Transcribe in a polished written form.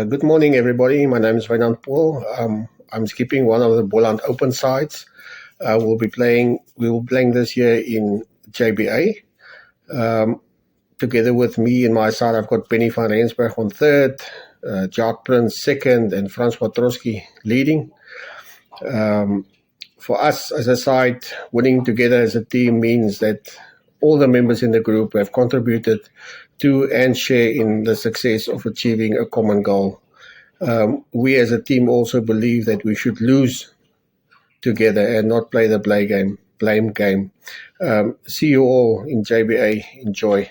Good morning, everybody. My name is Wynand Paul. I'm skipping one of the Boland Open sides. We will be playing this year in JBA. Together with me in my side, I've got Benny van Rensburg on third, Jacques Prince second, and Francois Trotsky leading. For us as a side, winning together as a team means that all the members in the group have contributed to and share in the success of achieving a common goal. We as a team also believe that we should lose together and not play the blame game. See you all in JBA. Enjoy.